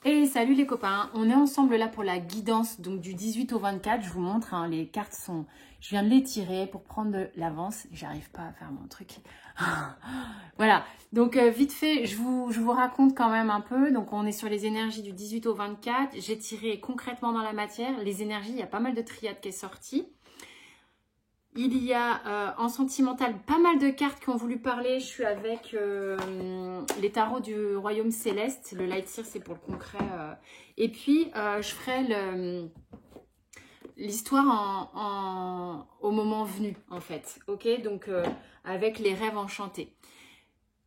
Et salut les copains, on est ensemble là pour la guidance donc du 18 au 24. Je vous montre, hein, les cartes sont... Je viens de les tirer pour prendre de l'avance. J'arrive pas à faire mon truc. Voilà, donc vite fait, je vous raconte quand même un peu. Donc on est sur les énergies du 18 au 24. J'ai tiré concrètement dans la matière. Les énergies, il y a pas mal de triades qui est sortie. Il y a en sentimental pas mal de cartes qui ont voulu parler. Je suis avec les tarots du royaume céleste. Le light seer, c'est pour le concret. Et puis, je ferai l'histoire au moment venu, en fait. Ok, donc avec les rêves enchantés.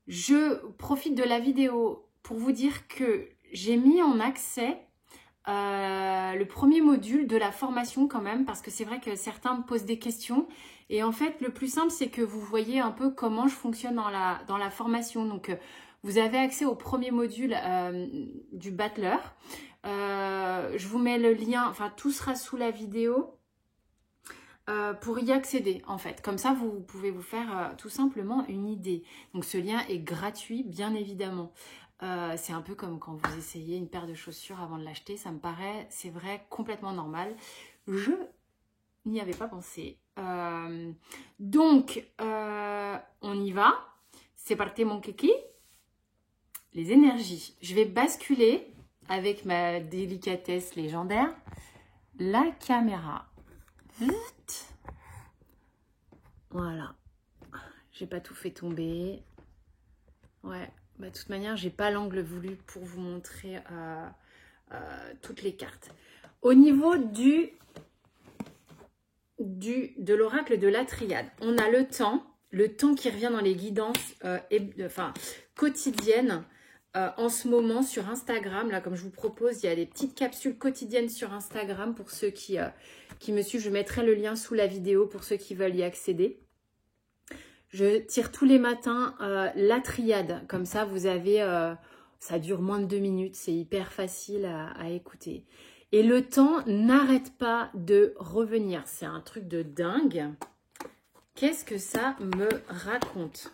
Je profite de la vidéo pour vous dire que j'ai mis en accès le premier module de la formation quand même, parce que c'est vrai que certains me posent des questions. Et en fait, le plus simple, c'est que vous voyez un peu comment je fonctionne dans la formation. Donc, vous avez accès au premier module du Battler. Je vous mets le lien, enfin, tout sera sous la vidéo pour y accéder, en fait. Comme ça, vous pouvez vous faire tout simplement une idée. Donc, ce lien est gratuit, bien évidemment. C'est un peu comme quand vous essayez une paire de chaussures avant de l'acheter. Ça me paraît, c'est vrai, complètement normal. Je n'y avais pas pensé. Donc, on y va. C'est parti, mon kiki. Les énergies. Je vais basculer avec ma délicatesse légendaire la caméra. Vite. Voilà. J'ai pas tout fait tomber. Ouais. Bah, de toute manière, j'ai pas l'angle voulu pour vous montrer toutes les cartes. Au niveau de l'oracle de la triade, on a le temps qui revient dans les guidances quotidiennes. En ce moment sur Instagram, là comme je vous propose, il y a des petites capsules quotidiennes sur Instagram pour ceux qui me suivent. Je mettrai le lien sous la vidéo pour ceux qui veulent y accéder. Je tire tous les matins la triade, comme ça vous avez, ça dure moins de 2 minutes, c'est hyper facile à écouter. Et le temps n'arrête pas de revenir, c'est un truc de dingue. Qu'est-ce que ça me raconte ?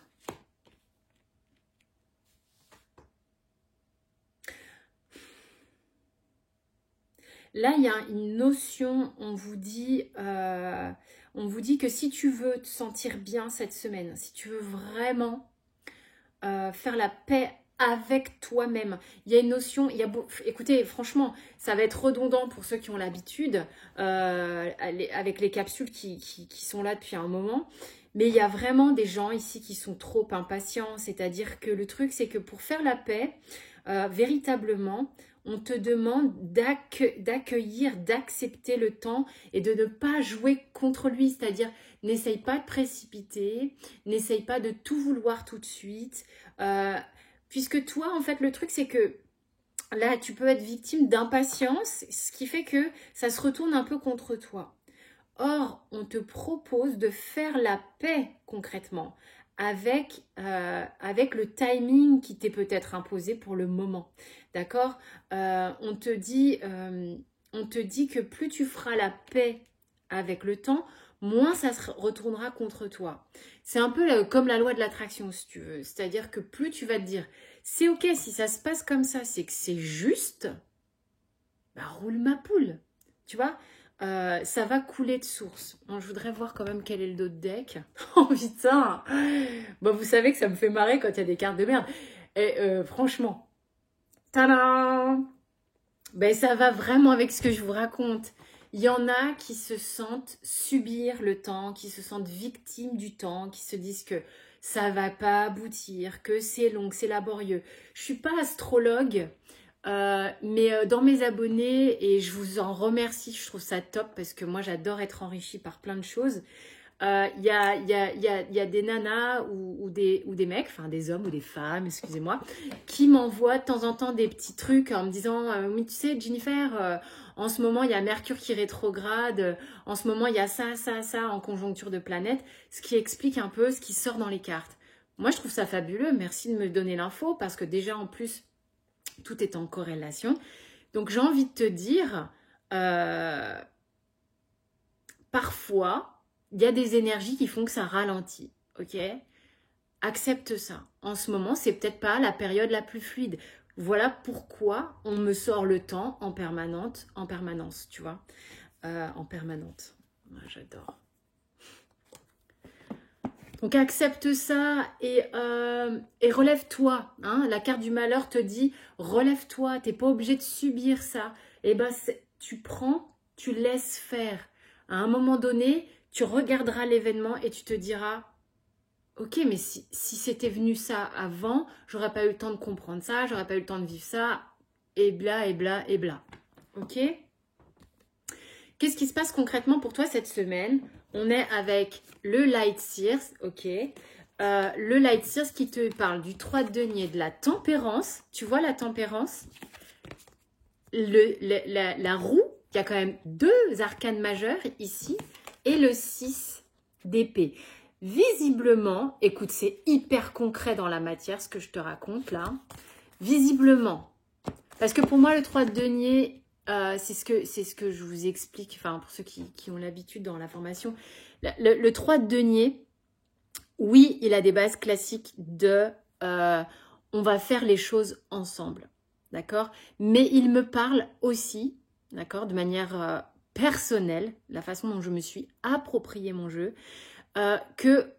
Là, il y a une notion, on vous dit que si tu veux te sentir bien cette semaine, si tu veux vraiment faire la paix avec toi-même, il y a une notion, écoutez, franchement, ça va être redondant pour ceux qui ont l'habitude, avec les capsules qui sont là depuis un moment, mais il y a vraiment des gens ici qui sont trop impatients, c'est-à-dire que le truc, c'est que pour faire la paix, véritablement, on te demande d'accueillir, d'accepter le temps et de ne pas jouer contre lui. C'est-à-dire, n'essaye pas de précipiter, n'essaye pas de tout vouloir tout de suite. Puisque toi, en fait, le truc, c'est que là, tu peux être victime d'impatience, ce qui fait que ça se retourne un peu contre toi. Or, on te propose de faire la paix concrètement avec le timing qui t'est peut-être imposé pour le moment. D'accord ? On te dit que plus tu feras la paix avec le temps, moins ça se retournera contre toi. C'est un peu comme la loi de l'attraction, si tu veux. C'est-à-dire que plus tu vas te dire, c'est ok, si ça se passe comme ça, c'est que c'est juste, bah roule ma poule. Tu vois ? Ça va couler de source. Bon, je voudrais voir quand même quel est le dos de deck. Oh putain, bon, vous savez que ça me fait marrer quand il y a des cartes de merde. Et franchement, tadam, ben, ça va vraiment avec ce que je vous raconte. Il y en a qui se sentent subir le temps, qui se sentent victimes du temps, qui se disent que ça va pas aboutir, que c'est long, que c'est laborieux. Je suis pas astrologue. Mais dans mes abonnés, et je vous en remercie, je trouve ça top parce que moi j'adore être enrichie par plein de choses. Il y a des nanas ou des mecs, enfin des hommes ou des femmes, excusez-moi, qui m'envoient de temps en temps des petits trucs en me disant oui, tu sais Jennifer, en ce moment il y a Mercure qui rétrograde, en ce moment il y a ça en conjoncture de planètes, ce qui explique un peu ce qui sort dans les cartes. Moi je trouve ça fabuleux, merci de me donner l'info parce que déjà en plus tout est en corrélation. Donc, j'ai envie de te dire, parfois, il y a des énergies qui font que ça ralentit, ok ? Accepte ça. En ce moment, c'est peut-être pas la période la plus fluide. Voilà pourquoi on me sort le temps en permanence, tu vois. En permanente. Ouais, j'adore. Donc accepte ça et relève-toi. Hein. La carte du malheur te dit relève-toi, tu n'es pas obligé de subir ça. Et ben tu prends, tu laisses faire. À un moment donné, tu regarderas l'événement et tu te diras ok, mais si c'était venu ça avant, j'aurais pas eu le temps de comprendre ça, j'aurais pas eu le temps de vivre ça, et bla, et bla, et bla. Ok? Qu'est-ce qui se passe concrètement pour toi cette semaine? On est avec le Light Sears, ok? Le Light Sears qui te parle du 3 de denier, de la tempérance. Tu vois la tempérance? La roue, il y a quand même 2 arcanes majeures ici, et le 6 d'épée. Visiblement, écoute, c'est hyper concret dans la matière ce que je te raconte là. Visiblement, parce que pour moi le 3 de denier, c'est ce que je vous explique, enfin pour ceux qui ont l'habitude dans la formation. Le 3 de denier, oui, il a des bases classiques de on va faire les choses ensemble, d'accord? Mais il me parle aussi, d'accord, de manière personnelle, la façon dont je me suis approprié mon jeu, que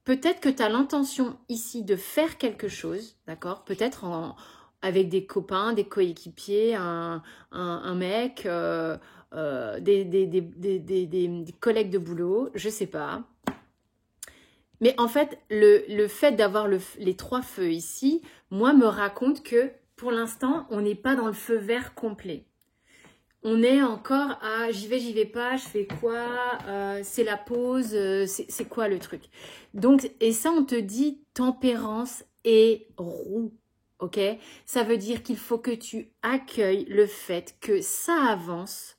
peut-être que tu as l'intention ici de faire quelque chose, d'accord? Peut-être avec des copains, des coéquipiers, un mec, des collègues de boulot, je sais pas. Mais en fait, le fait d'avoir les 3 feux ici, moi, me raconte que pour l'instant, on n'est pas dans le feu vert complet. On est encore à j'y vais pas, je fais quoi, c'est la pause, c'est quoi le truc. Donc, et ça, on te dit tempérance et roue, ok? Ça veut dire qu'il faut que tu accueilles le fait que ça avance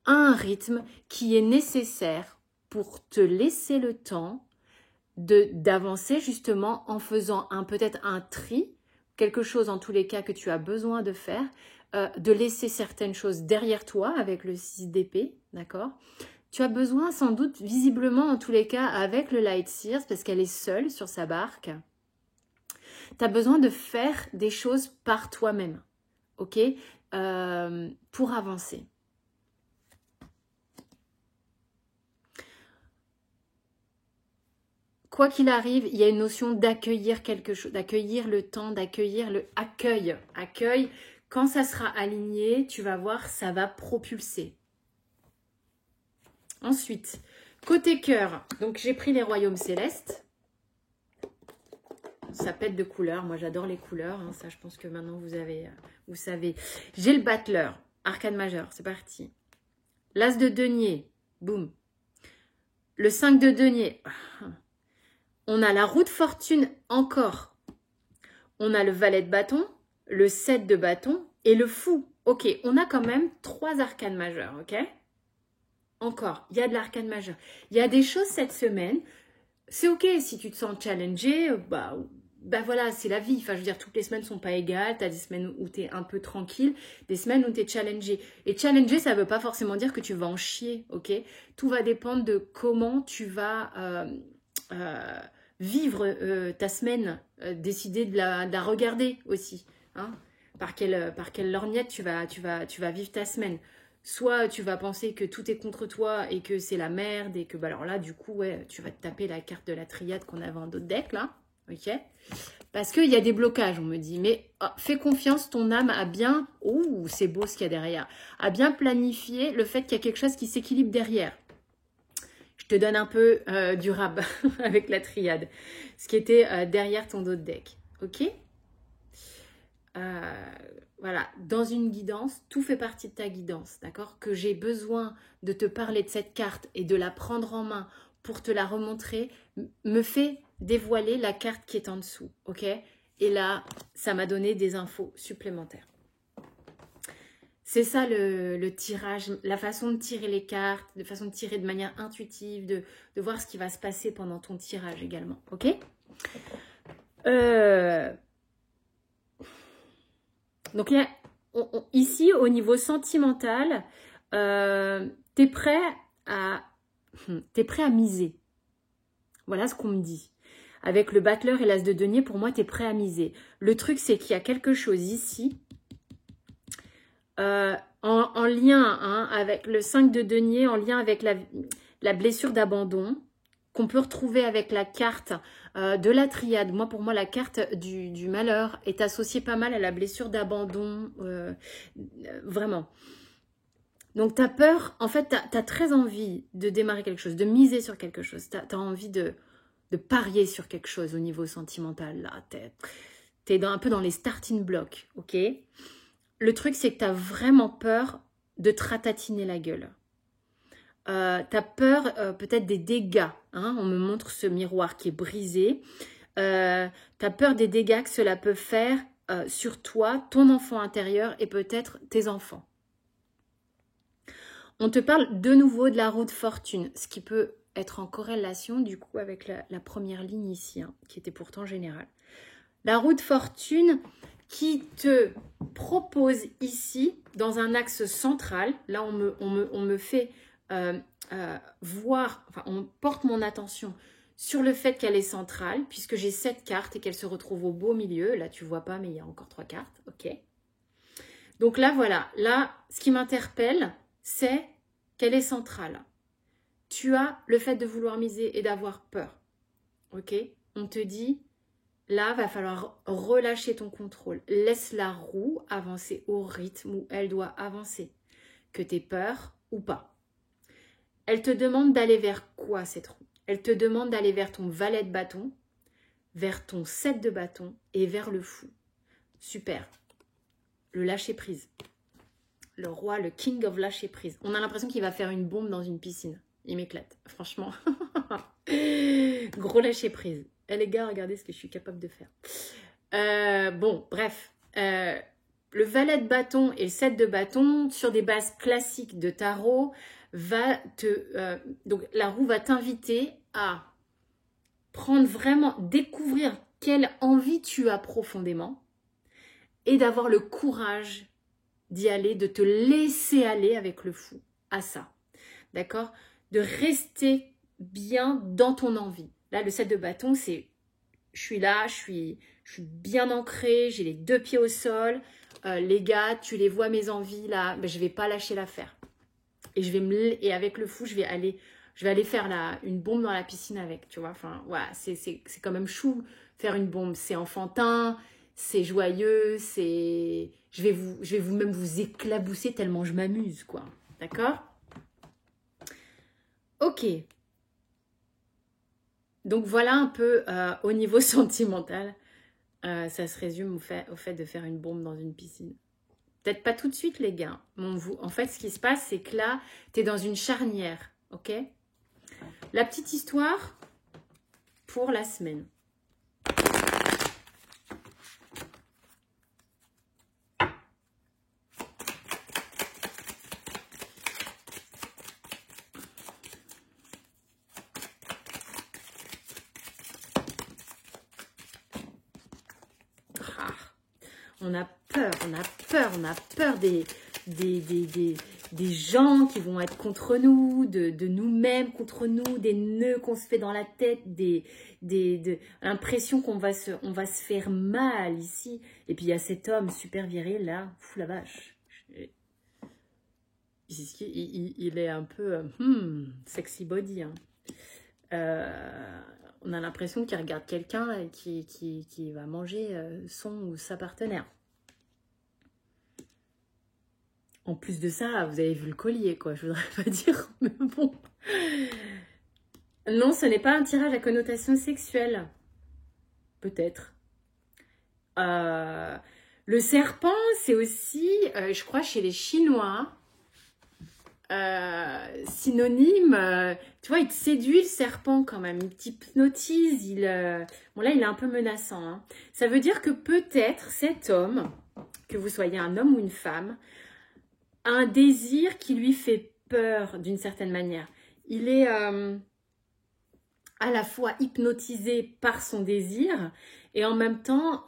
à un rythme qui est nécessaire pour te laisser le temps d'avancer justement en faisant peut-être un tri, quelque chose en tous les cas que tu as besoin de faire, de laisser certaines choses derrière toi avec le 6 d'épée, d'accord? Tu as besoin sans doute, visiblement en tous les cas, avec le Light Sears, parce qu'elle est seule sur sa barque, tu as besoin de faire des choses par toi-même, ok? Pour avancer. Quoi qu'il arrive, il y a une notion d'accueillir quelque chose, d'accueillir le temps, d'accueillir le accueil. Accueil, quand ça sera aligné, tu vas voir, ça va propulser. Ensuite, côté cœur, donc j'ai pris les royaumes célestes. Ça pète de couleurs, moi j'adore les couleurs, hein, ça je pense que maintenant vous savez. J'ai le battleur, arcane majeur, c'est parti. L'as de denier, boum. Le 5 de denier, on a la roue de fortune encore. On a le valet de bâton, le 7 de bâton et le fou. Ok, on a quand même 3 arcanes majeures, ok? Encore, il y a de l'arcane majeur. Il y a des choses cette semaine. C'est ok si tu te sens challengé, bah voilà, c'est la vie. Enfin, je veux dire, toutes les semaines ne sont pas égales. Tu as des semaines où tu es un peu tranquille, des semaines où tu es challengé. Et challenger, ça ne veut pas forcément dire que tu vas en chier, ok? Tout va dépendre de comment tu vas vivre ta semaine, décider de la regarder aussi. Hein? Par quelle lorgnette tu vas vivre ta semaine. Soit tu vas penser que tout est contre toi et que c'est la merde et que bah alors là du coup ouais tu vas te taper la carte de la triade qu'on avait en d'autres decks là, ok? Parce qu'il y a des blocages on me dit, mais fais confiance, ton âme a bien, ouh c'est beau ce qu'il y a derrière, a bien planifié le fait qu'il y a quelque chose qui s'équilibre derrière. Je te donne un peu du rab avec la triade, ce qui était derrière ton autre deck, ok? Voilà, dans une guidance, tout fait partie de ta guidance, d'accord? Que j'ai besoin de te parler de cette carte et de la prendre en main pour te la remontrer, me fait dévoiler la carte qui est en dessous, ok? Et là, ça m'a donné des infos supplémentaires. C'est ça le tirage, la façon de tirer les cartes, la façon de tirer de manière intuitive, de voir ce qui va se passer pendant ton tirage également, ok? Donc là, ici, au niveau sentimental, t'es prêt à miser. Voilà ce qu'on me dit. Avec le battleur et l'as de denier, pour moi, tu es prêt à miser. Le truc, c'est qu'il y a quelque chose ici, en lien hein, avec le 5 de denier, en lien avec la blessure d'abandon, qu'on peut retrouver avec la carte de la triade. Moi, pour moi, la carte du malheur est associée pas mal à la blessure d'abandon, vraiment. Donc, tu as peur, en fait, tu as très envie de démarrer quelque chose, de miser sur quelque chose. Tu as envie de parier sur quelque chose au niveau sentimental. Là, tu es un peu dans les starting blocks, ok? Le truc, c'est que tu as vraiment peur de te ratatiner la gueule. Tu as peur peut-être des dégâts. Hein? On me montre ce miroir qui est brisé. Tu as peur des dégâts que cela peut faire sur toi, ton enfant intérieur et peut-être tes enfants. On te parle de nouveau de la roue de fortune, ce qui peut être en corrélation du coup avec la première ligne ici, hein, qui était pourtant générale. La roue de fortune qui te propose ici, dans un axe central, là on me fait voir, enfin on porte mon attention sur le fait qu'elle est centrale, puisque j'ai 7 cartes et qu'elle se retrouve au beau milieu. Là tu vois pas, mais il y a encore 3 cartes, ok. Donc là voilà, là ce qui m'interpelle, c'est qu'elle est centrale. Tu as le fait de vouloir miser et d'avoir peur. Ok? On te dit, là, va falloir relâcher ton contrôle. Laisse la roue avancer au rythme où elle doit avancer. Que tu aies peur ou pas. Elle te demande d'aller vers quoi cette roue? Elle te demande d'aller vers ton valet de bâton, vers ton 7 de bâton et vers le fou. Super. Le lâcher prise. Le roi, le king of lâcher prise. On a l'impression qu'il va faire une bombe dans une piscine. Il m'éclate, franchement. Gros lâcher prise. Eh les gars, regardez ce que je suis capable de faire. Bon, bref. Le valet de bâton et le 7 de bâton, sur des bases classiques de tarot, donc la roue va t'inviter à prendre vraiment, découvrir quelle envie tu as profondément et d'avoir le courage d'y aller, de te laisser aller avec le fou à ça. D'accord? De rester bien dans ton envie. Là, le 7 de bâton, c'est je suis là, je suis bien ancrée, j'ai les 2 pieds au sol. Les gars, tu les vois mes envies là, ben, je ne vais pas lâcher l'affaire. Et avec le fou, je vais aller faire une bombe dans la piscine avec, tu vois. Enfin, ouais, c'est quand même chou faire une bombe. C'est enfantin, c'est joyeux, c'est... Je vais même vous éclabousser tellement je m'amuse, quoi. D'accord? Ok. Donc, voilà un peu au niveau sentimental. Ça se résume au fait de faire une bombe dans une piscine. Peut-être pas tout de suite, les gars. En fait, ce qui se passe, c'est que là, tu es dans une charnière, ok? La petite histoire pour la semaine. On a peur des gens qui vont être contre nous, de nous-mêmes contre nous, des nœuds qu'on se fait dans la tête, l'impression qu'on va se faire mal ici. Et puis il y a cet homme super viril là, fou la vache. Il est un peu sexy body. Hein. On a l'impression qu'il regarde quelqu'un qui va manger son ou sa partenaire. En plus de ça, vous avez vu le collier, quoi. Je voudrais pas dire, mais bon. Non, ce n'est pas un tirage à connotation sexuelle. Peut-être. Le serpent, c'est aussi, je crois, chez les Chinois, synonyme, tu vois, il te séduit le serpent quand même, il t'hypnotise, bon là il est un peu menaçant, hein. Ça veut dire que peut-être cet homme, que vous soyez un homme ou une femme, a un désir qui lui fait peur d'une certaine manière. Il est à la fois hypnotisé par son désir et en même temps,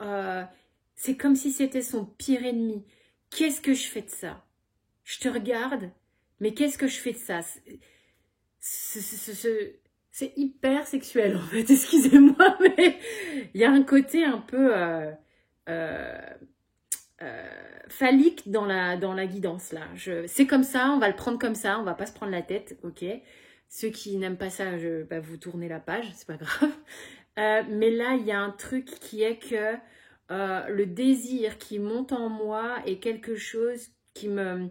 c'est comme si c'était son pire ennemi. Qu'est-ce que je fais de ça? Je te regarde, mais qu'est-ce que je fais de ça? C'est hyper sexuel en fait, excusez-moi, mais il y a un côté un peu phallique dans la guidance là. C'est comme ça, on va le prendre comme ça, on va pas se prendre la tête, ok. Ceux qui n'aiment pas ça, bah, vous tournez la page, c'est pas grave. Mais là, il y a un truc qui est que le désir qui monte en moi est quelque chose qui me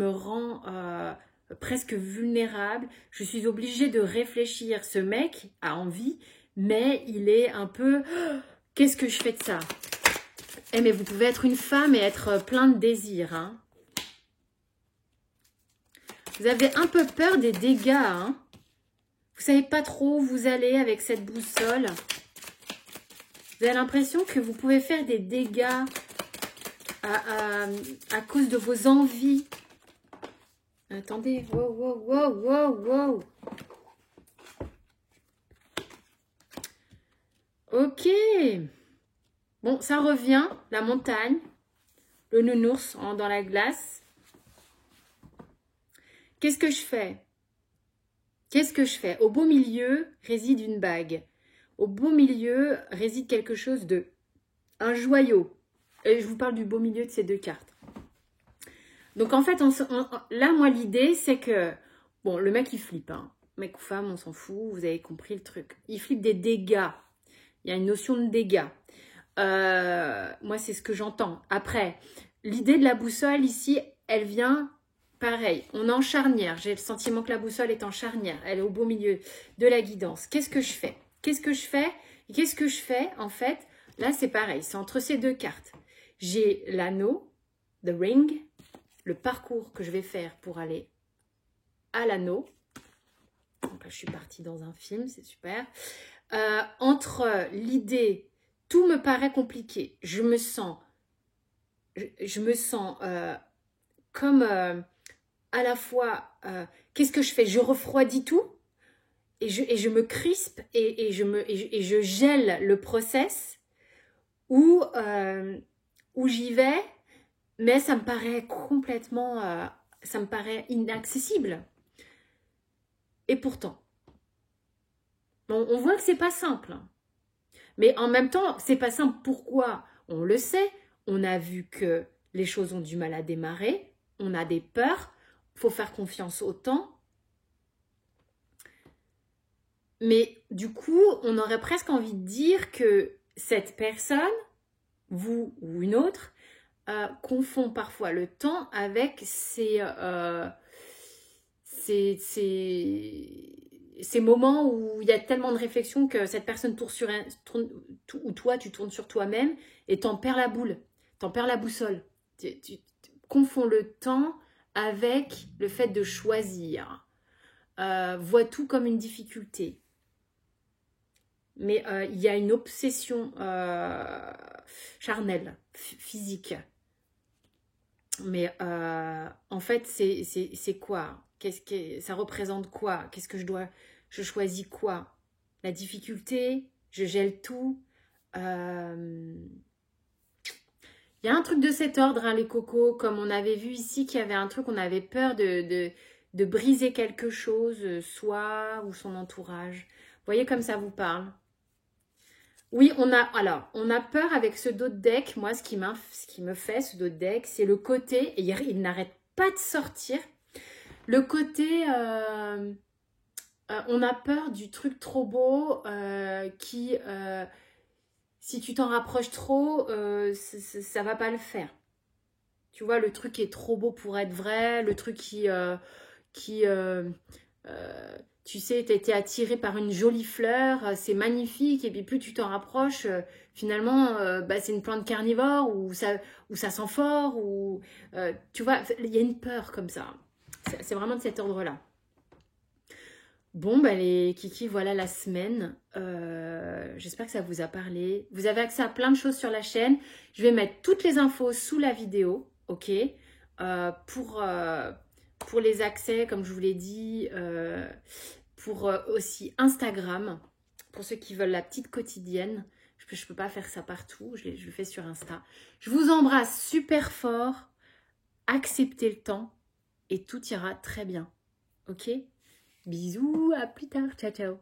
rend presque vulnérable. Je suis obligée de réfléchir. Ce mec a envie, mais il est un peu... Qu'est-ce que je fais de ça? Eh mais vous pouvez être une femme et être plein de désirs. Hein. Vous avez un peu peur des dégâts. Hein. Vous savez pas trop où vous allez avec cette boussole. Vous avez l'impression que vous pouvez faire des dégâts à cause de vos envies. Attendez, wow, wow, wow, wow, wow. Ok. Bon, ça revient, la montagne, le nounours dans la glace. Qu'est-ce que je fais? Qu'est-ce que je fais? Au beau milieu réside une bague. Au beau milieu réside quelque chose de... un joyau. Et je vous parle du beau milieu de ces deux cartes. Donc en fait, là, moi, l'idée, c'est que... Bon, le mec, il flippe. Hein. Mec ou femme, on s'en fout. Vous avez compris le truc. Il flippe des dégâts. Il y a une notion de dégâts. Moi, c'est ce que j'entends. Après, l'idée de la boussole ici, elle vient... Pareil, on est en charnière. J'ai le sentiment que la boussole est en charnière. Elle est au beau milieu de la guidance. Qu'est-ce que je fais? Qu'est-ce que je fais? Qu'est-ce que je fais? En fait, là, c'est pareil. C'est entre ces deux cartes. J'ai l'anneau, the ring, le parcours que je vais faire pour aller à l'anneau. Donc là, je suis partie dans un film, c'est super. Entre l'idée, tout me paraît compliqué. Je me sens comme... à la fois, qu'est-ce que je fais? Je refroidis tout et je me crispe et je gèle le process où j'y vais, mais ça me paraît complètement, ça me paraît inaccessible. Et pourtant, on voit que c'est pas simple. Mais en même temps, c'est pas simple. Pourquoi? On le sait. On a vu que les choses ont du mal à démarrer. On a des peurs. Faut faire confiance au temps. Mais du coup, on aurait presque envie de dire que cette personne, vous ou une autre, confond parfois le temps avec ces moments où il y a tellement de réflexion que cette personne ou toi, tu tournes sur toi-même et t'en perds la boule, t'en perds la boussole. Tu confonds le temps avec le fait de choisir. Vois tout comme une difficulté. Mais il y a une obsession charnelle, physique. Mais en fait, c'est quoi? Ça représente quoi? Qu'est-ce que je choisis quoi? La difficulté? Je gèle tout? Il y a un truc de cet ordre, hein, les cocos, comme on avait vu ici, qu'il y avait un truc, on avait peur de briser quelque chose, soi ou son entourage. Vous voyez comme ça vous parle? Oui, on a peur avec ce dos de deck. Moi, ce qui me fait, ce dos de deck, c'est le côté, et il n'arrête pas de sortir, le côté, on a peur du truc trop beau qui, si tu t'en rapproches trop, ça va pas le faire. Tu vois, le truc est trop beau pour être vrai, le truc tu sais, tu été attiré par une jolie fleur, c'est magnifique, et puis plus tu t'en rapproches, finalement, c'est une plante carnivore, ou ça sent fort, ou tu vois, il y a une peur comme ça. C'est vraiment de cet ordre-là. Bon, les kikis, voilà la semaine. J'espère que ça vous a parlé. Vous avez accès à plein de choses sur la chaîne. Je vais mettre toutes les infos sous la vidéo, ok, pour les accès, comme je vous l'ai dit, pour aussi Instagram, pour ceux qui veulent la petite quotidienne. Je ne peux pas faire ça partout, je le fais sur Insta. Je vous embrasse super fort, acceptez le temps et tout ira très bien, ok? Bisous, à plus tard, ciao ciao.